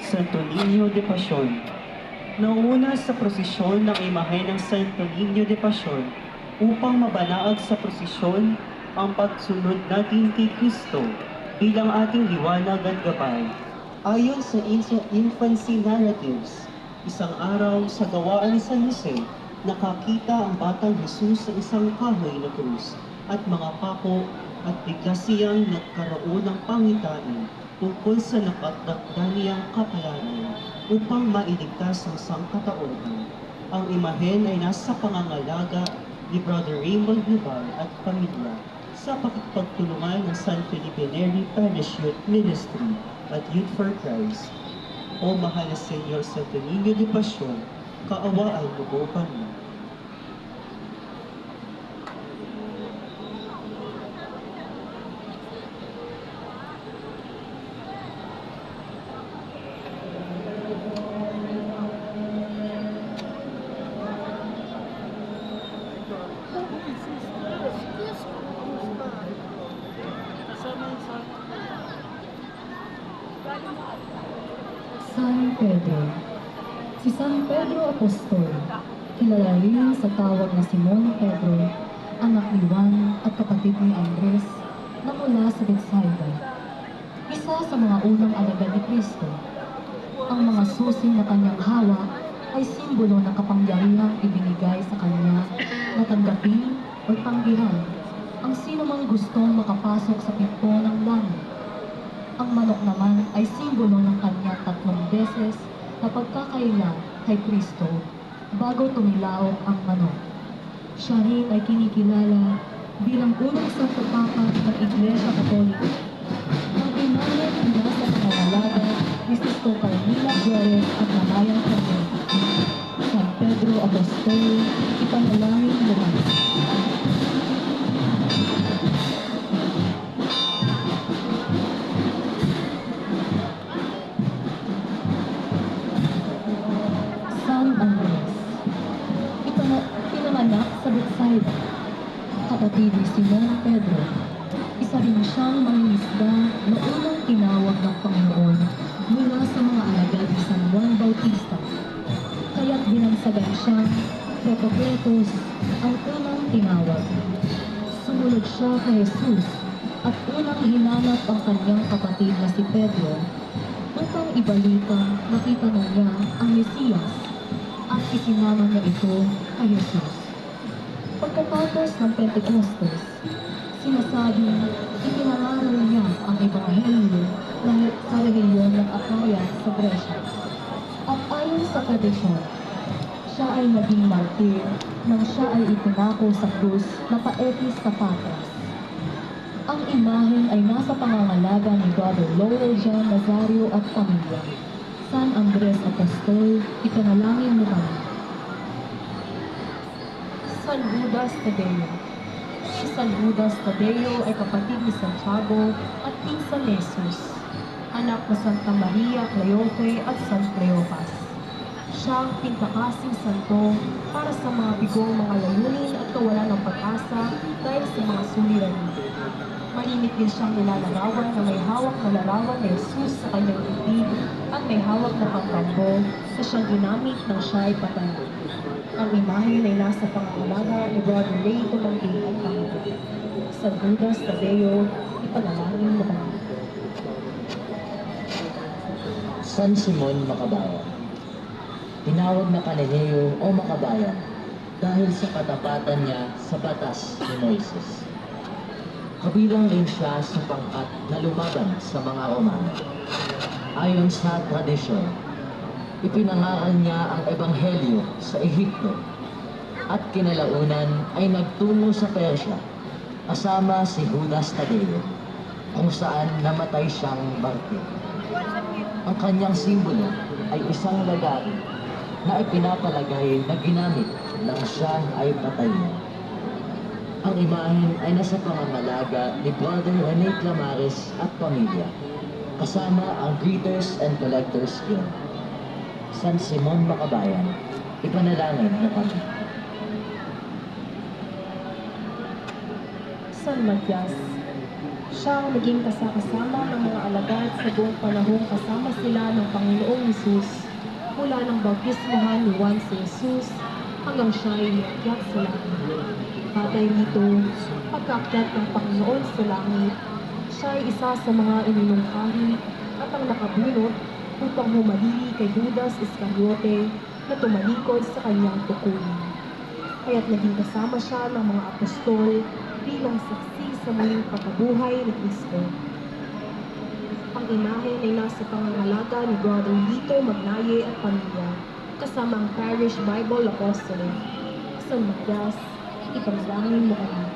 Santo Niño de Passion. Nauna sa prosesyon ng imahe ng Santo Niño de Passion upang mabanaag sa prosesyon ang pagsunod natin kay Kristo bilang ating liwanag at gabay. Ayon sa infancy narratives, isang araw sa gawaan ni San Jose, nakakita ang batang Jesus sa isang kahoy na krus at mga pako at bigla siyang nagkaroon ng pangitain tungkol sa nakatakda niyang kapalaran upang mailigtas ang sangkatauhan. Ang imahen ay nasa pangangalaga ni Brother Raymond Naval at pamilya sa pagtulungan ng San Felipe Neri Parish Youth Ministry at Youth for Christ. O mahal na Senyor Santo Niño de Passion, kaawaan mo po kami. San Pedro. Si San Pedro Apostol, kilala rin sa tawag na Simon Pedro, anak ni Juan at kapatid ni Andres, na mula sa Bethsaida. Isa sa mga unang alagad ni Kristo. Ang mga susi na kanyang hawak ay simbolo ng kapangyarihang ibinigay sa kanya na tanggapin o tanggihan ang sino mang gustong makapasok sa pinto ng langit. Ang manok naman ay simbolo ng kanya 3 beses na pagkakaila kay Kristo bago tumilaok ang manok. Siya rin ay kinikilala bilang unang Santo Papa ng Iglesia Katolika. Ang imahe ay nasa pangangalaga ni Sister Carmila Juarez at Mamayang Carmen. San Pedro Apostol, ipanalangin mo kami. San Andres, pinanganak sa Bethsaida, kapatid ni Simon Pedro. Isa rin siyang mangingisda na unang tinawag ng Panginoon mula sa mga alagad ni San Juan Bautista. Kaya't binansagan siyang Protokletos ang unang tinawag. Sumunod siya kay Jesus at unang hinanap ang kanyang kapatid na si Pedro upang ibalitang nakita na niya ang Mesiyas at isinama niya ito kay Jesus. Pagkatapos ng Pentecostes, sinasabing ipinangaral niya ang Ebanghelyo sa rehiyon ng Akaya sa Gresya. At ayon sa tradisyon, siya ay naging martir nang siya ay itinako sa krus na paetis sa Patras. Ang imahen ay nasa pangangalaga ni Brother Lowell John Nazario at pamilya. San Andres Apostol, ipanalangin mo kami. San Judas Tadeo. Si San Judas Tadeo ay kapatid ni Santiago at pinsan ni Jesus, anak na Santa Maria Cleofe at San Cleopas. Siya ang pintakasing santo para sa mga bigong mga layunin at kawalan ng pag-asa dahil sa mga suliranin. Malimit din siyang nilalarawan na may hawak na larawan ni Jesus sa kanyang bibig at may hawak na pangkambo na siyang ginamit nang siya ay patay. Ang imahe ay nasa pangangalaga ni Brother Ray Tumangking at pamilya. San Judas Tadeo, ipanalangin mo kami. San Simon Makabayan. Tinawag na Kananeo o Makabayan dahil sa katapatan niya sa batas ni Moises. Kabilang rin siya sa pangkat na lumaban sa mga Romano. Ayon sa tradisyon, ipinangaral niya ang Ebanghelyo sa Ehipto at kinalaunan ay nagtungo sa Persya kasama si Judas Tadeo kung saan namatay siyang martir. Ang kanyang simbolo ay isang lalaki na ipinapalagay na ginamit nang siya ay patay na. Ang imahen ay nasa pangangalaga ni Brother Rene Clamares at pamilya, kasama ang Greeters and Collectors Guild. San Simon Makabayan, ipanalangin mo kami. San Matias, Siyang naging kasama ng mga alagad sa buong panahong kasama sila ng Panginoong Hesus mula ng bautismohan ni Juan si Jesus hanggang siya ay iakyat sa langit. Batay dito, pagkaakyat ng Panginoon sa langit, siya ay isa sa mga ininungkahi at ang nakabunot upang humalili kay Judas Iscariote na tumalikod sa kanyang tukurin. Kaya't naging kasama siya ng mga apostol bilang saksi sa muling pagkabuhay ni Kristo. Ang imahe ay nasa pangangalaga ni Brother Lito Magnaye at pamilya, kasama ang Parish Bible Apostolate. San Matias, ipanalangin mo kami.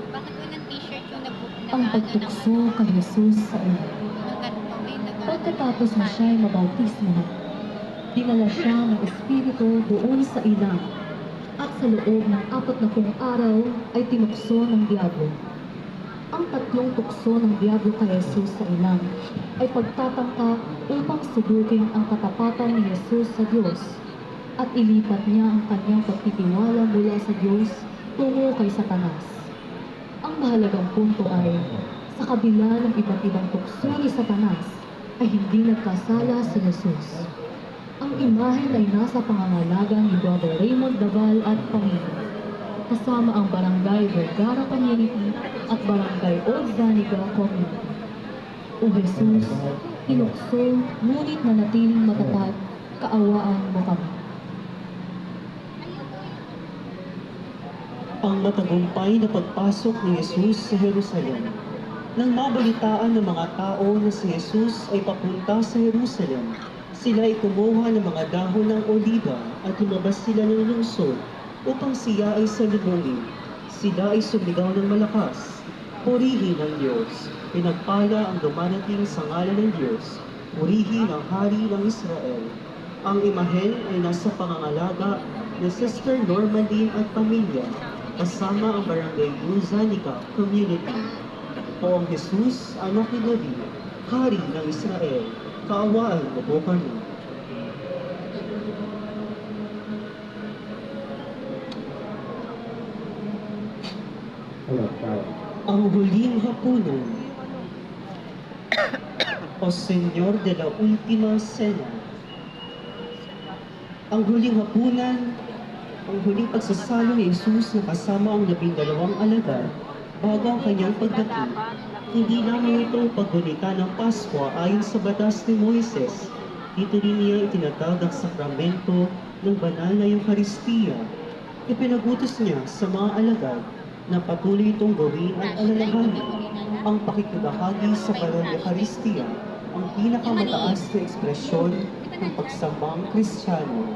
Bakit walang t-shirt yung Ang pagtukso kay Jesus sa iyo. Pagkatapos na siya ay mabautismo, dinala siya ng Espiritu doon sa ilang at sa loob ng 40 araw ay tinukso ng diablo. Ang tatlong tukso ng diablo kay Jesus sa ilang ay pagtatangka upang subukin ang katapatan ni Jesus sa Diyos at ilipat niya ang kanyang pagtitiwala mula sa Diyos tungo kay Satanas. Ang mahalagang punto ay, sa kabila ng iba't ibang tukso ni Satanas, ay hindi nagkasala si Jesus. Ang imahe ay nasa pangangalaga ni Brother Raymond Daval at pamilya, kasama ang Barangay Vergara Community at Barangay Old Zaniga Community. O Jesus, tinukso, ngunit nanatiling matatag, kaawaan mo kami. Ang matagumpay na pagpasok ni Jesus sa Jerusalem. Nang mabalitaan ng mga tao na si Jesus ay papunta sa Jerusalem, sila ay kumuha ng mga dahon ng oliba at lumabas sila ng lungsod upang siya ay salubungin. Sila ay sumigaw ng malakas, "Purihin ang Diyos! Pinagpala ang dumarating sa ngalan ng Diyos! Purihin ang Hari ng Israel!" Ang imahen ay nasa pangangalaga ni Sister Normandine at pamilya, kasama ang Barangay Luzanica Community. Poong Jesus, anak ni David, Hari ng Israel, kaawaan mo po kami. Ang huling hapunan. O Señor de la Última Cena. Ang huling hapunan, ang huling pagsasalo ni Jesus na kasama ang 12 alagad bago ang kanyang pagdating. Hindi lamang ito paggunita ng Pasko ayon sa batas ni Moises. Dito rin niya itinatag ang sakramento ng banal na Eucharistia. Ipinagutos niya sa mga alagad na patuloy itong gawin at alalahanin ang pakikibahagi sa banal na Eucharistia, ang pinakamataas na ekspresyon ng pagsambang Kristiyano.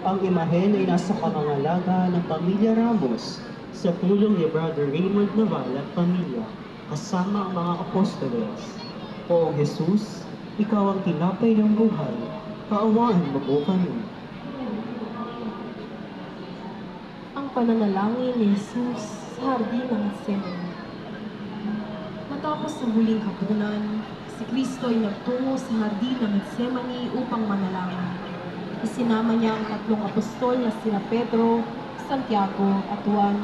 Ang imahen ay nasa pangangalaga ng Pamilya Ramos sa tulong ni Brother Raymond Naval at pamilya, kasama ang mga apostoles. Poong Jesus, ikaw ang tinapay ng buhay, kaawaan mo po kami. Ang pananalangin ni Jesus sa hardin ng Getsemani. Matapos ang huling hapunan, si Kristo ay nagtungo sa hardin ng Getsemani upang manalangin. Isinama niya ang 3 apostol na sina Pedro, Santiago at Juan,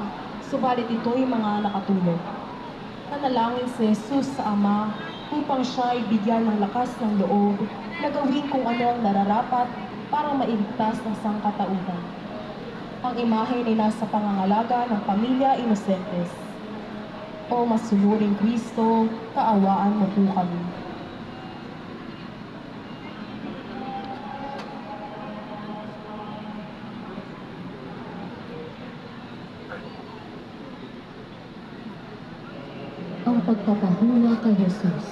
subalit ito'y mga nakatulog. Nanalangin si Jesus sa Ama upang siya ay bigyan ng lakas ng loob na gawin kung ano ang nararapat para mailigtas ang sangkatauhan. Ang imahe ay nasa pangangalaga ng Pamilya Inocentes. O masunuring Kristo, kaawaan mo po kami. Ang pagpapahuwa kay Jesus.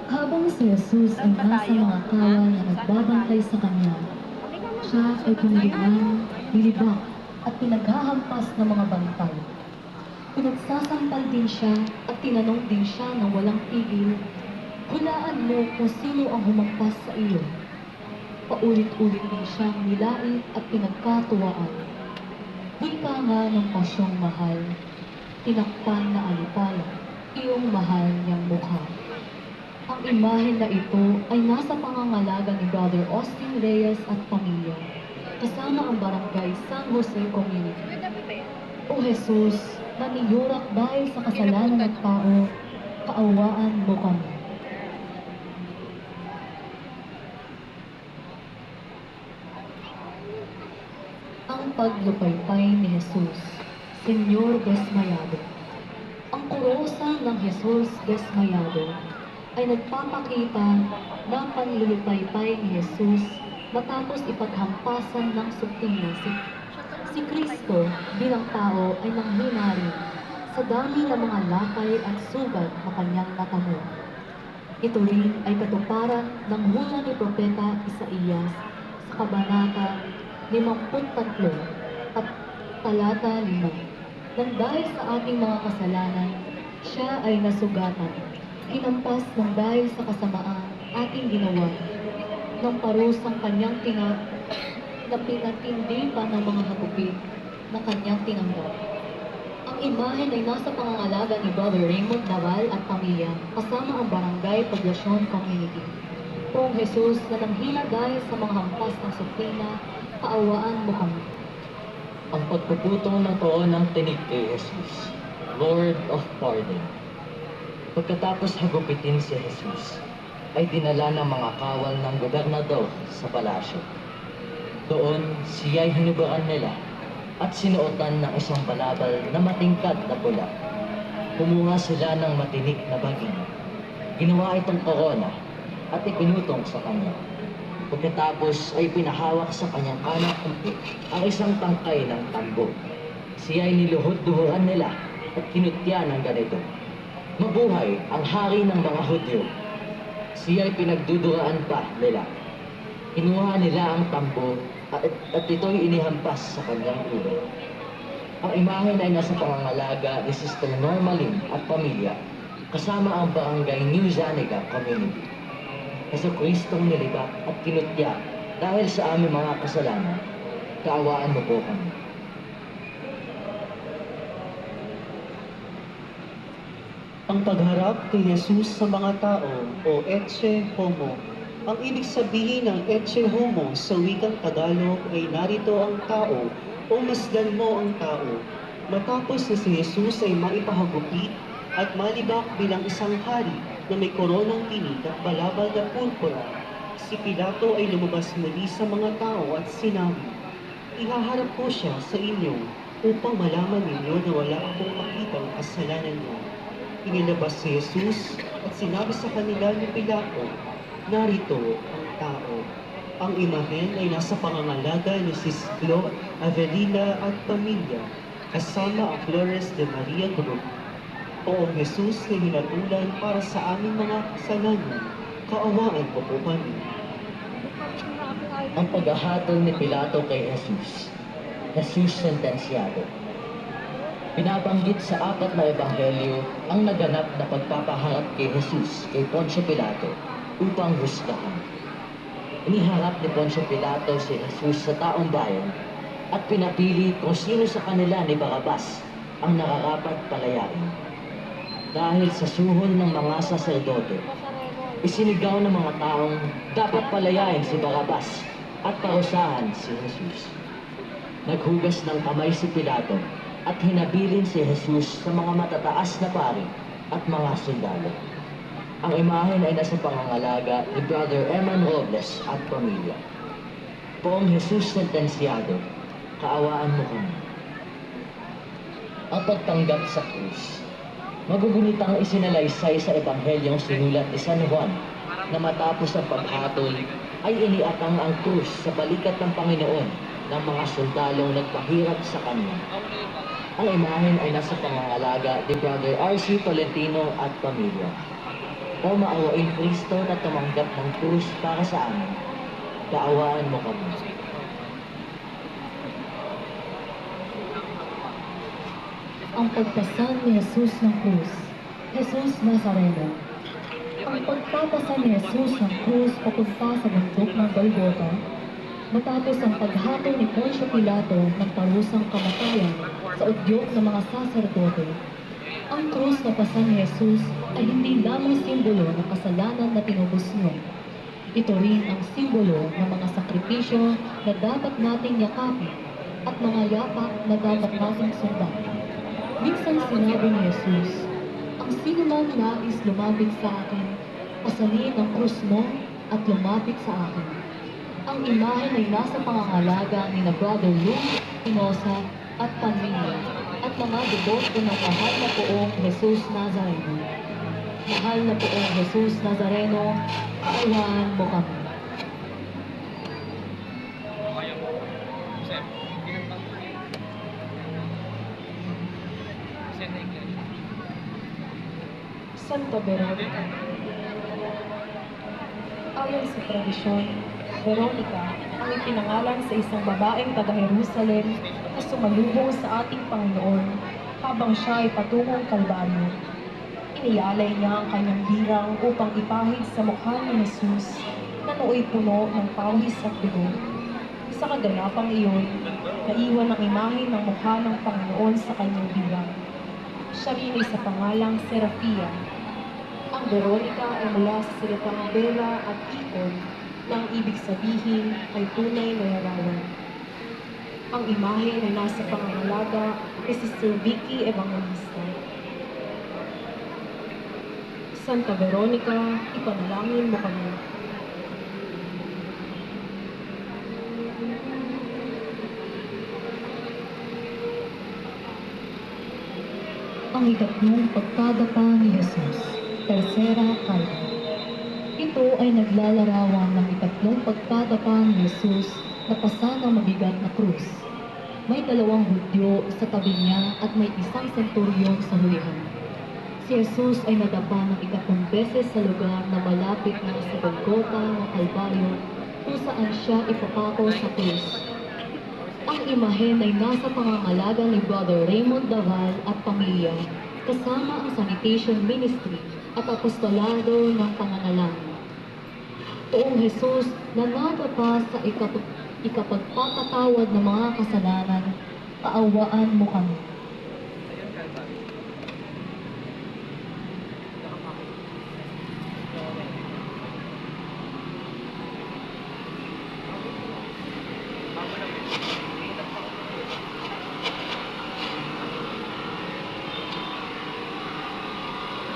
Habang si Jesus ay nasa mga kawan na nagbabantay sa kanya, siya ay pinilingan, nilibak at pinaghahampas ng mga bantay. Pinagsasampal din siya at tinanong din siya ng walang tigil, "Hulaan mo kung sino ang humampas sa iyo." Paulit-ulit din siyang nilait at pinagkatuwaan. Wika nga ng pasyong mahal, tinakpan na alipala, iyong mahal niyang mukha. Ang imahe na ito ay nasa pangangalaga ni Brother Austin Reyes at pamilya, kasama ang Barangay San Jose Community. O Jesus, na niyurak dahil sa kasalanan ng tao, kaawaan mo kami. Ang paglupaypay ni Jesus, Senyor Desmayado. Ang kurosa ng Jesus Desmayado ay nagpapakita ng panlulupaypay ni Jesus matapos ipaghampasan ng suktina si Kristo bilang tao ay nanghina rin sa dami ng mga lakay at sugat na kanyang natamo. Ito rin ay katuparan ng hula ni Propeta Isaías sa Kabanata 53 at talata 5. Nang dahil sa ating mga kasalanan, siya ay nasugatan. Hinampas ng dahil sa kasamaan ating ginawa. Ng parusang kanyang na pinatindi pa ng mga hagupit na kanyang tinanggap. Ang imahen ay nasa pangangalaga ni Brother Raymond Naval at pamilya kasama ang Barangay Poblacion Community. Poong Jesus na nanghina dahil sa mga hampas ng suktina, kaawaan mo kami. Ang pagpuputong ng poo ng tinig kay Jesus, Lord of Pardon. Pagkatapos hagupitin si Jesus, ay dinala ng mga kawal ng gobernador sa palasyo. Doon, siya'y hinubuan nila at sinuotan ng isang balabal na matingkad na pula. Pumunga sila ng matinik na baging. Ginawa itong korona at ipinutong sa kanya. Pagkatapos ay pinahawak sa kanyang kanang kumpi ang isang tangkay ng tambo. Siya'y niluhod-duhuran nila at kinutya ng ganito. Mabuhay ang hari ng mga Hudyo. Siya'y pinagduduraan pa nila. Kinuha nila ang tambo at ito'y inihampas sa kanyang ulo. Ang imahen ay nasa pangangalaga ni Sister Normalin at pamilya kasama ang barangay New Zaniga Community. Sa Kristong nilibak at kinutya dahil sa aming mga kasalanan, kaawaan mo po kami. Ang pagharap kay Jesus sa mga tao o Ecce Homo. Ang ibig sabihin ng Ecce Homo sa wikang Tagalog ay narito ang tao o masdan mo ang tao. Matapos na si Jesus ay maipahagupit at malibak bilang isang hari na may koronang tinig at balabal na purpura, si Pilato ay lumabas muli sa mga tao at sinabi, ihaharap ko siya sa inyo upang malaman ninyo na wala akong makitang kasalanan mo. Inilabas si Jesus at sinabi sa kanila ni Pilato, narito ang tao. Ang imahen ay nasa pangangalaga ni Sis Glo, Avelina at pamilya, kasama ang Flores de Maria Group. Poong Jesus na hinatulan para sa aming mga kasalanan, kaawaan po po kami. Ang paghahatol ni Pilato kay Jesus, Jesus sentensyado. Pinabanggit sa 4 na ebanghelyo ang naganap na pagpapaharap kay Jesus kay Poncio Pilato upang husgahan. Iniharap ni Poncio Pilato si Jesus sa taong bayan at pinapili kung sino sa kanila ni Barrabas ang nararapat palayain. Dahil sa suhol ng mga saserdote, isinigaw ng mga taong dapat palayain si Barrabas at parusahan si Jesus. Naghugas ng kamay si Pilato at hinabilin si Jesus sa mga matataas na pari at mga sundalo. Ang imahen ay nasa pangangalaga ni Brother Eman Robles at pamilya. Poong Jesus sentensyado, kaawaan mo kami. Ang pagtanggap sa krus. Magugunitang isinalaysay sa ebanghelyong sinulat ni San Juan na matapos ang paghatol ay iniatang ang krus sa balikat ng Panginoon ng mga sundalong nagpahirap sa kanya. Ang imahen ay nasa pangangalaga ni Brother R.C. Tolentino at pamilya. O maawain Kristo na tumanggap ng krus para sa amin, kaawaan mo kami. Ang pagpasan ni Jesus ng krus, Jesus Nazareno. Ang pagpapasan ni Jesus ng krus papunta sa bundok ng Golgota, matapos ang paghatol ni Poncio Pilato ng parusang kamatayan sa udyok ng mga saserdote. Ang krus na pasan ni Jesus ay hindi lamang simbolo ng kasalanan na tinubos niyo. Ito rin ang simbolo ng mga sakripisyo na dapat nating yakapin at mga yapak na dapat nating sundan. Minsan sinabi ni Jesus, ang sino man nais lumapit sa akin, pasanin ang krus mo at lumapit sa akin. Ang imahen ay nasa pangangalaga ni na Brother Luke, Pinosa at Panmina at mga deboto ng mahal na poong Jesus Nazareno. Mahal na poong Jesus Nazareno, kaawaan mo kami. Santa Veronica. Ayon sa tradisyon, Veronica ang ipinangalan sa isang babaeng taga-Jerusalem na sumalubong sa ating Panginoon habang siya ay patungong Kalbaryo. Inialay niya ang kanyang birang upang ipahid sa mukha ni Jesus na nooy puno ng pawis at dugo. Sa kaganapang iyon, naiwan ang imahe ng mukha ng Panginoon sa kanyang birang. Siya rin ay sa pangalang Serafia. Ang Veronica ay mula sa salitang Vera at Ikon na ang ibig sabihin ay tunay na larawan. Ang imahe ay nasa pangangalaga ni Sister Vicky Evangelista. Santa Veronica, ipanalangin mo kami. Ang ikatlong pagkadapa ni Jesus, Tercera Kalma. Ito ay naglalarawan ng ikatlong pagkadapa ni Jesus na pasanang mabigat na krus. May dalawang Hudyo sa tabi niya at may isang senturyon sa hulihan. Si Jesus ay nadapa ng ikatlong beses sa lugar na malapit na sa Golgota ng Kalbaryo kung saan siya ipapako sa krus. Ang imahen ay nasa pangangalaga ni Brother Raymond Daval at pamilya, kasama ang sanitation ministry at apostolado ng panganalangin. Poong Jesus na nadapa sa ikapagpapatawad ng mga kasalanan, kaawaan mo kami.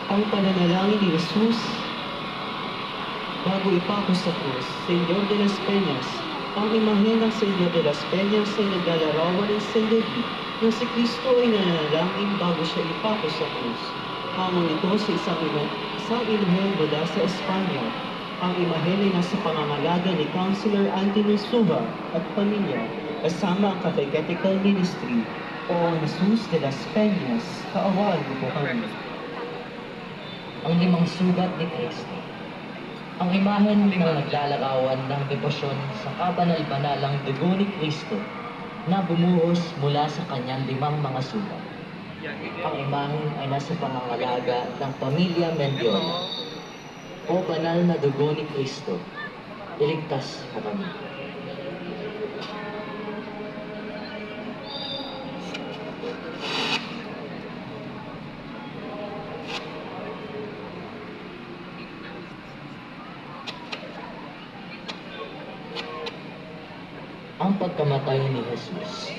Ang pananalangin ni Jesus bago ipako sa krus, Senyor de las Peñas. Ang imahe ng Senyor de las Peñas ay naglalarawan ng sandali na si Kristo ay nananalangin bago siya ipako sa krus. Hamon ito sa isang imahe mula sa Espanya. Ang imahe ay nasa pangangalaga ni Councilor Anthony Suba at pamilya, kasama ang Catechetical Ministry. O Jesus de las Peñas, kaawaan mo po kami. Ang limang sugat ni Kristo. Ang imahen ng naglalarawan ng debosyon sa kabanal-banalang dugo ni Kristo na bumuhos mula sa kanyang limang mga sugat. Ang imahen ay nasa pangangalaga ng pamilya Mendiola. O banal na dugo ni Kristo, iligtas mo kami. Ang pagkamatay ni Jesus.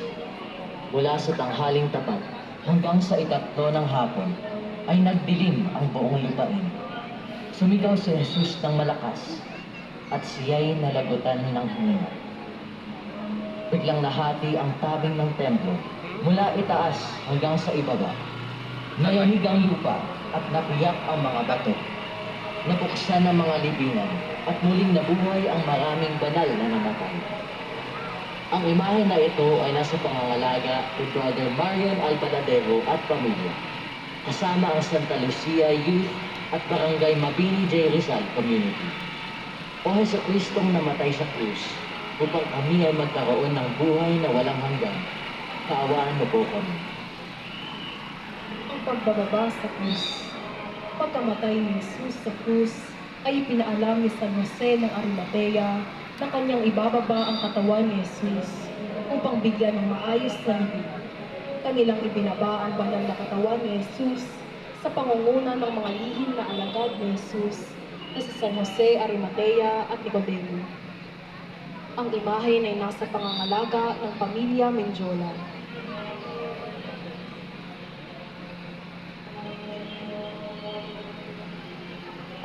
Mula sa tanghaling tapat hanggang sa itatlo ng hapon ay nagdilim ang buong lupain. Sumigaw si Jesus ng malakas at siya'y nalagutan ng hininga. Biglang nahati ang tabing ng templo mula itaas hanggang sa ibaba. Nayanig ang lupa at napiyak ang mga bato. Nabuksan ang mga libingan at muling nabuhay ang maraming banal na namatay. Ang imahe na ito ay nasa pangangalaga ni Brother Marion Albaladero at pamilya, kasama ang Santa Lucia Youth at Barangay Mabini J. Rizal Community. O Jesucristong namatay sa krus upang kami ay magkaroon ng buhay na walang hanggan, kaawaan mo po kami. Ang pagbababa sa krus. Pagkamatay ni Jesus sa krus, ay pinaalam ni San Jose ng Arimatea na kanyang ibababa ang katawan ni Jesus upang bigyan ng maayos na libing. Kanilang ibinaba ang banal na katawan ni Jesus sa pangunguna ng mga lihim na alagad ni Jesus na si San Jose Arimatea at Nicodemo. Ang imahe ay nasa pangangalaga ng pamilya Menjola.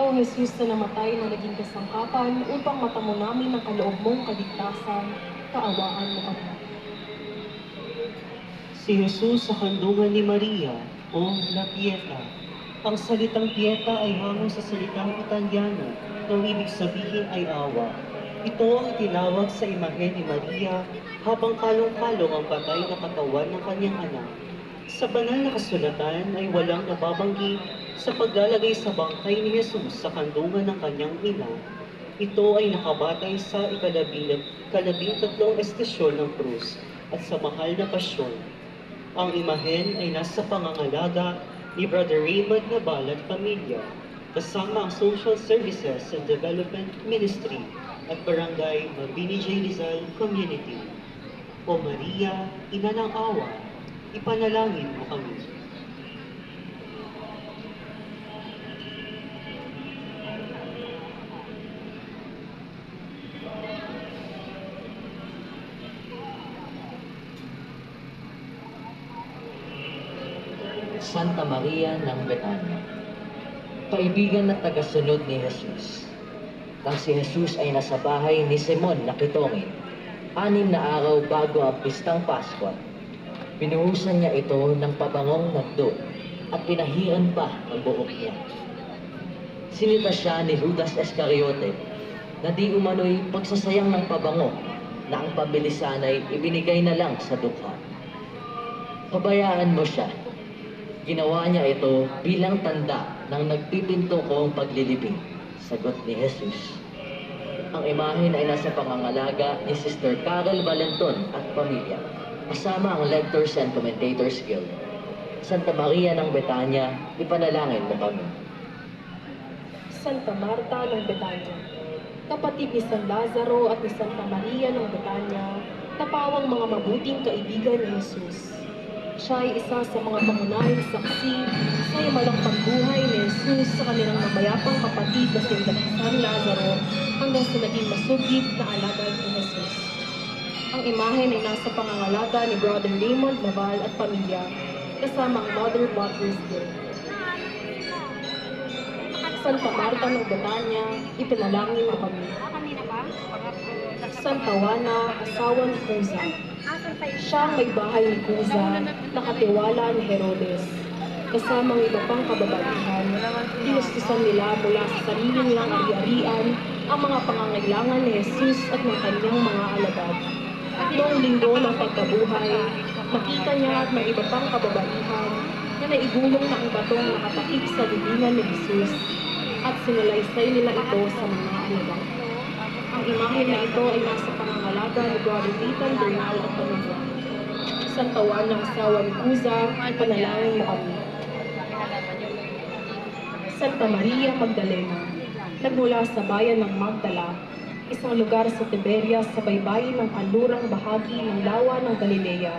O Jesus na namatay na naging kasangkapan upang matamo namin ang kaloob mong kaligtasan, kaawaan mo kami. Si Jesus sa kandungan ni Maria o La Pieta. Ang salitang Pieta ay hango sa salitang Italyano na ang ibig sabihin ay awa. Ito ang tinawag sa imahe ni Maria habang kalong-kalong ang patay na katawan ng kanyang anak. Sa banal na kasulatan ay walang nababanggit sa paglalagay sa bangkay ni Jesus sa kandungan ng kanyang ina. Ito ay nakabatay sa ikalabing-tatlong estasyon ng krus at sa mahal na pasyon. Ang imahen ay nasa pangangalaga ni Brother Raymond Nabal at pamilya, kasama ang Social Services and Development Ministry at Barangay Mabini J. Rizal Community. O Maria, Ina ng Awa, ipanalangin mo kami. Santa Maria ng Betania. Kaibigan na tagasunod ni Jesus. Nang si Jesus ay nasa bahay ni Simon na kitongin, 6 na araw bago ang pistang Pasko, pinuhusan niya ito ng pabangong nagdo at pinahiran pa ang buhok niya. Sinita siya ni Judas Iscariote na di umano'y pagsasayang ng pabango na ang pambili sana'y ibinigay na lang sa dukha. Pabayaan mo siya. Ginawa niya ito bilang tanda ng nagpipinto kong paglilibing, sagot ni Jesus. Ang imahen ay nasa pangangalaga ni Sister Carol Valenton at pamilya, kasama ang Lectors and Commentators Guild. Santa Maria ng Betania, ipanalangin mo kami. Santa Marta ng Betania, kapatid ni San Lazaro at ni Santa Maria ng Betania, napawang mga mabuting kaibigan ni Jesus. Siya ay isa sa mga pangunahing saksi sa himalang pagbuhay ni Jesus sa kanilang mamayapang kapatid na si San Lazaro hanggang sa naging masugid na alagad ni Jesus. Ang imahen ay nasa pangangalaga ni Brother Raymond Naval at pamilya, kasama ang Mother Waters Guild. Santa Marta ng Betania, ipinalangin mo kami. Santa Juana, asawa ni Cuza. Siya ang may bahay ni Cuza, nakatiwala ni Herodes. Kasama ang iba pang kababaihan, ginustusan nila mula sa sarili nilang ari-arian ang mga pangangailangan ni Jesus at ng kanyang mga alagad. Noong linggo ng pagkabuhay, nakita niya at ng iba pang kababaihan na naigulong na ang batong nakatakip sa libingan ni Jesus at sinalaysay nila ito sa mga alagad. Ang imahe na ito ay nasa pangangalaga ni Brother Ethan Bernal at pamilya. Santa Juana, asawa ni Cuza, ipanalangin mo kami. Santa Maria Magdalena, nagmula sa bayan ng Magdala, isang lugar sa Tiberias sa baybayin ng kanlurang bahagi ng lawa ng Galilea.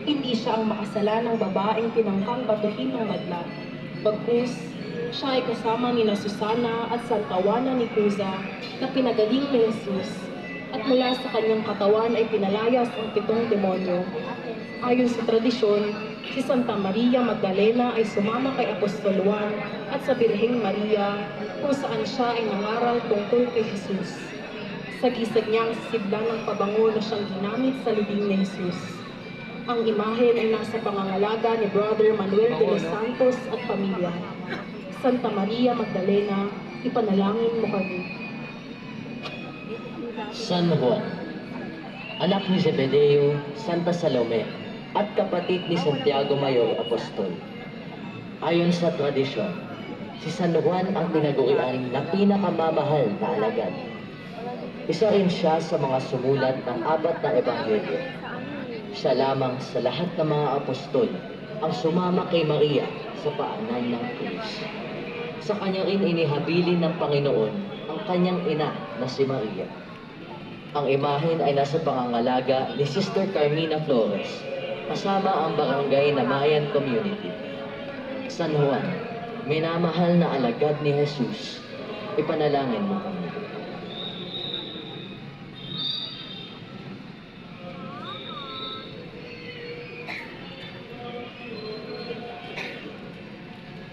Hindi siya ang makasalanang babaeng tinangkang batuhin ng madla. Bagkus, siya ay kasama ni Susana at Santa Juana ni Cuza na pinagaling ni Jesus at mula sa kanyang katawan ay pinalayas ang 7 demonyo. Ayon sa tradisyon, si Santa Maria Magdalena ay sumama kay Apostol Juan at sa Birheng Maria kung saan siya ay nangaral tungkol kay Jesus. Sagisag niya ang sisidlan ng pabango na siyang ginamit sa libing ni Jesus. Ang imahen ay nasa pangangalaga ni Brother Manuel de los Santos at pamilya. Santa Maria Magdalena, ipanalangin mo kami. San Juan, anak ni Zebedeo, Santa Salome, at kapatid ni Santiago Mayor Apostol. Ayon sa tradisyon, si San Juan ang tinagurian na pinakamamahal na alagad. Isa rin siya sa mga sumulat ng 4 na ebanghelyo. Siya lamang sa lahat ng mga apostol ang sumama kay Maria sa paanan ng krus. Sa kanya rin inihabilin ng Panginoon ang kanyang ina na si Maria. Ang imahen ay nasa pangangalaga ni Sister Carmina Flores, kasama ang barangay na Mayan Community. San Juan, minamahal na alagad ni Jesus, ipanalangin mo kami.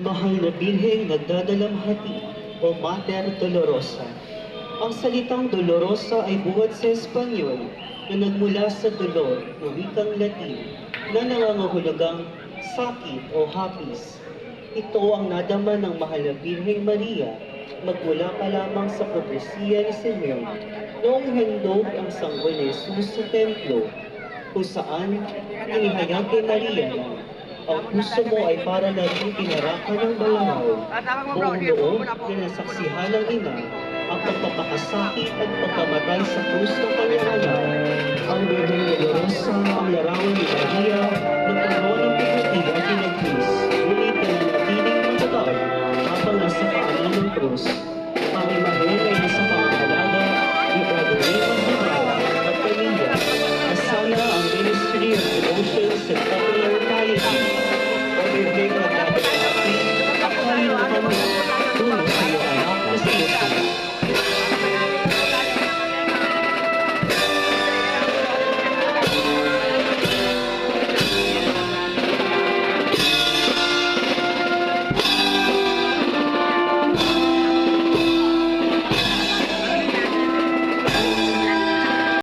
Mahal na Birheng nagdadalamhati, o Mater Dolorosa. Ang salitang Dolorosa ay buhat sa Espanyol na nagmula sa dolor na wikang Latin na nangangahulugang sakit o hapis. Ito ang nadama ng mahal na Birheng Maria magmula pa lamang sa propesya ni Simeon noong handog ang sanggol ni Jesus sa templo, kung saan inihayag kay Maria na ang puso mo ay para na rin pinarakan ng balahaw, buong loob na nasaksihan ng ina ang pagpapakasakit at pagkamatay sa krus ng kanyang anak. Ang Birheng Dolorosa ang larawan ni Maria na karoon ng pagkuti at pinagpis, ngunit nananatiling matatag habang nasa paanan ng krus. Ang imahe ay nasa pangangalaga ni Brother Raymond Navarro at pamilya, kasama ang Ministry of Devotion sa